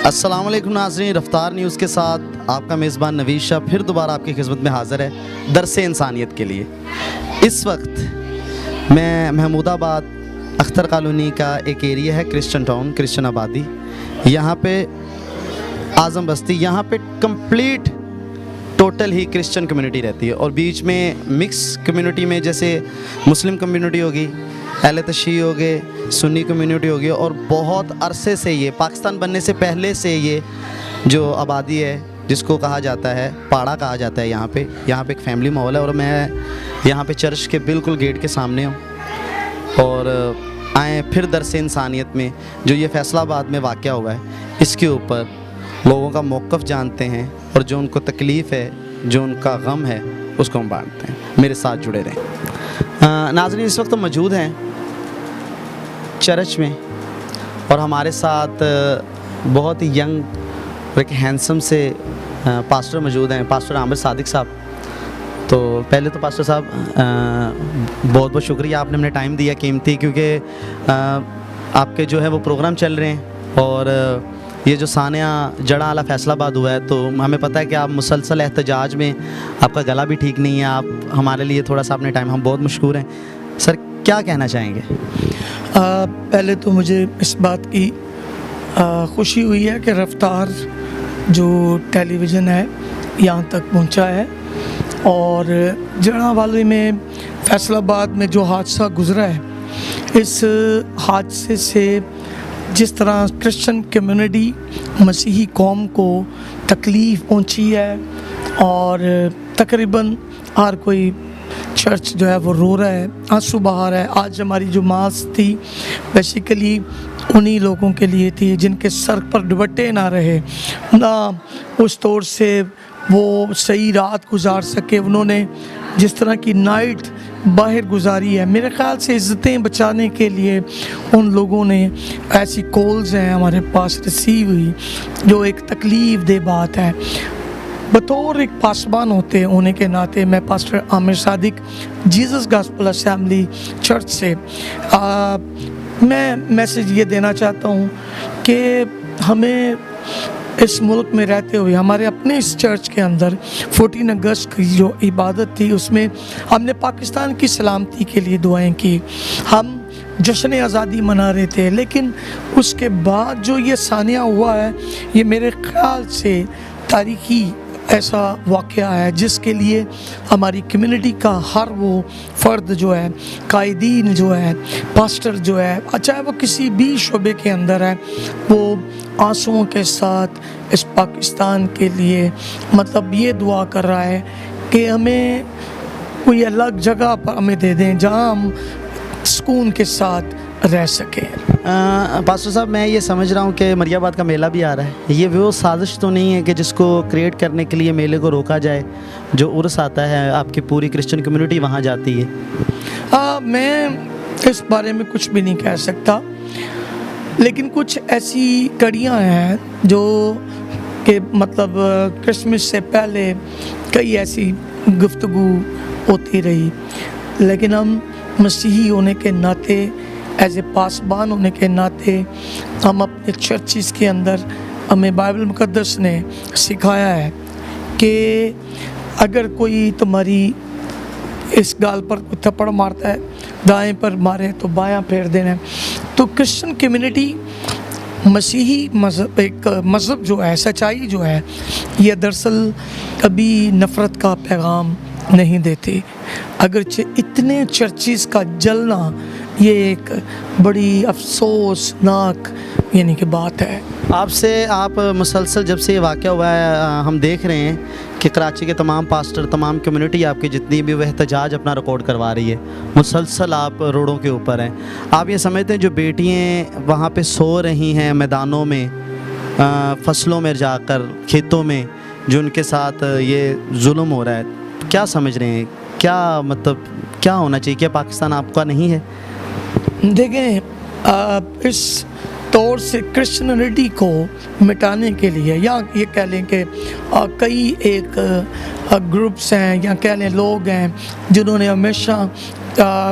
السلام علیکم ناظرین، رفتار نیوز کے ساتھ آپ کا میزبان نوید شاہ پھر دوبارہ آپ کی خدمت میں حاضر ہے درس انسانیت کے لیے۔ اس وقت میں محمود آباد اختر کالونی کا ایک ایریا ہے کرسچن ٹاؤن، کرسچن آبادی، یہاں پہ اعظم بستی، یہاں پہ کمپلیٹ ٹوٹل ہی کرسچن کمیونٹی رہتی ہے، اور بیچ میں مکس کمیونٹی میں جیسے مسلم کمیونٹی ہوگی، اہل تشیع ہو گئے، سنی کمیونٹی ہو گئی، اور بہت عرصے سے یہ پاکستان بننے سے پہلے سے یہ جو آبادی ہے جس کو کہا جاتا ہے پاڑا کہا جاتا ہے، یہاں پہ ایک فیملی ماحول ہے، اور میں یہاں پہ چرچ کے بالکل گیٹ کے سامنے ہوں، اور آئیں پھر درس انسانیت میں جو یہ فیصلہ آباد میں واقعہ ہوا ہے اس کے اوپر لوگوں کا موقف جانتے ہیں، اور جو ان کو تکلیف ہے، جو ان کا غم ہے، اس کو ہم بانٹتے ہیں۔ میرے ساتھ جڑے رہیں۔ ناظرین، اس وقت موجود ہیں چرچ میں، اور ہمارے ساتھ بہت ہی ینگ اور ایک ہینڈسم سے پاسٹر موجود ہیں، پاسٹر عامر صادق صاحب۔ تو پہلے تو پاسٹر صاحب بہت بہت شکریہ، آپ نے ہمیں ٹائم دیا قیمتی، کیونکہ آپ کے جو ہے وہ پروگرام چل رہے ہیں، اور یہ جو سانحہ جڑا والا فیصلہ آباد ہوا ہے، تو ہمیں پتہ ہے کہ آپ مسلسل احتجاج میں، آپ کا گلا بھی ٹھیک نہیں ہے، آپ ہمارے لیے تھوڑا سا اپنے ٹائم، ہم بہت مشکور ہیں سر، کیا کہنا چاہیں گے؟ پہلے تو مجھے اس بات کی خوشی ہوئی ہے کہ رفتار جو ٹیلی ویژن ہے یہاں تک پہنچا ہے، اور جڑاں والے میں فیصل آباد میں جو حادثہ گزرا ہے، اس حادثے سے جس طرح کرسچن کمیونٹی مسیحی قوم کو تکلیف پہنچی ہے، اور تقریباً ہر کوئی چرچ جو ہے وہ رو رہا ہے، آنسو بہا رہا ہے۔ آج ہماری جو ماس تھی بیسیکلی انہی لوگوں کے لیے تھی جن کے سر پر دوپٹے نہ رہے، نہ اس طور سے وہ صحیح رات گزار سکے، انہوں نے جس طرح کی نائٹ باہر گزاری ہے، میرے خیال سے عزتیں بچانے کے لیے ان لوگوں نے ایسی کالز ہیں ہمارے پاس ریسیو ہوئی جو ایک تکلیف دہ بات ہے۔ بطور ایک پاسبان ہونے کے ناطے میں پاسٹر عامر صادق جیزس گاسپل اسمبلی چرچ سے میں میسیج یہ دینا چاہتا ہوں کہ ہمیں اس ملک میں رہتے ہوئے ہمارے اپنے اس چرچ کے اندر 14 اگست کی جو عبادت تھی، اس میں ہم نے پاکستان کی سلامتی کے لیے دعائیں کی، ہم جشن آزادی منا رہے تھے، لیکن اس کے بعد جو یہ سانحہ ہوا ہے، یہ میرے خیال سے تاریخی ایسا واقعہ ہے جس کے لیے ہماری کمیونٹی کا ہر وہ فرد جو ہے، قائدین جو ہے، پاسٹر جو ہے، چاہے وہ کسی بھی شعبے کے اندر ہے، وہ آنسوؤں کے ساتھ اس پاکستان کے لیے مطلب یہ دعا کر رہا ہے کہ ہمیں کوئی الگ جگہ پر ہمیں دے دیں جہاں ہم سکون کے ساتھ رہ سکیں۔ پاسٹر صاحب، میں یہ سمجھ رہا ہوں کہ مریم آباد کا میلہ بھی آ رہا ہے، یہ وہ سازش تو نہیں ہے کہ جس کو کریٹ کرنے کے لیے میلے کو روکا جائے؟ جو عرس آتا ہے، آپ کی پوری کرسچن کمیونٹی وہاں جاتی ہے۔ میں اس بارے میں کچھ بھی نہیں کہہ سکتا، لیکن کچھ ایسی کڑیاں ہیں جو کہ مطلب کرسمس سے پہلے کئی ایسی گفتگو ہوتی رہی، لیکن ہم مسیحی ہونے کے ناطے، ایز اے پاسبان ہونے کے ناطے، ہم اپنے چرچز کے اندر ہمیں بائبل مقدس نے سکھایا ہے کہ اگر کوئی تمہاری اس گال پر تھپڑ مارتا ہے، دائیں پر مارے تو بایاں پھیر دینا ہے۔ تو کرسچن کمیونٹی مسیحی مذہب، ایک مذہب جو ہے، سچائی جو ہے، یہ دراصل کبھی نفرت کا پیغام نہیں دیتے، اگرچہ اتنے چرچز کا جلنا یہ ایک بڑی افسوسناک کہ بات ہے۔ آپ مسلسل جب سے یہ واقعہ ہوا ہے، ہم دیکھ رہے ہیں کہ کراچی کے تمام پاسٹر، تمام کمیونٹی آپ کی جتنی بھی وہ احتجاج اپنا ریکارڈ کروا رہی ہے، مسلسل آپ روڈوں کے اوپر ہیں۔ آپ یہ سمجھتے ہیں جو بیٹیاں وہاں پہ سو رہی ہیں میدانوں میں، فصلوں میں جا کر، کھیتوں میں، جو ان کے ساتھ یہ ظلم ہو رہا ہے، کیا سمجھ رہے ہیں؟ کیا مطلب کیا ہونا چاہیے؟ کیا پاکستان آپ کا نہیں ہے؟ دیکھیں، اس طور سے کرسچنٹی کو مٹانے کے لیے، یا یہ کہہ لیں کہ کئی ایک گروپس ہیں یا کہہ لیں لوگ ہیں جنہوں نے ہمیشہ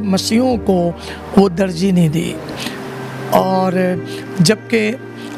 مسیحیوں کو وہ ترجیح نہیں دی، اور جبکہ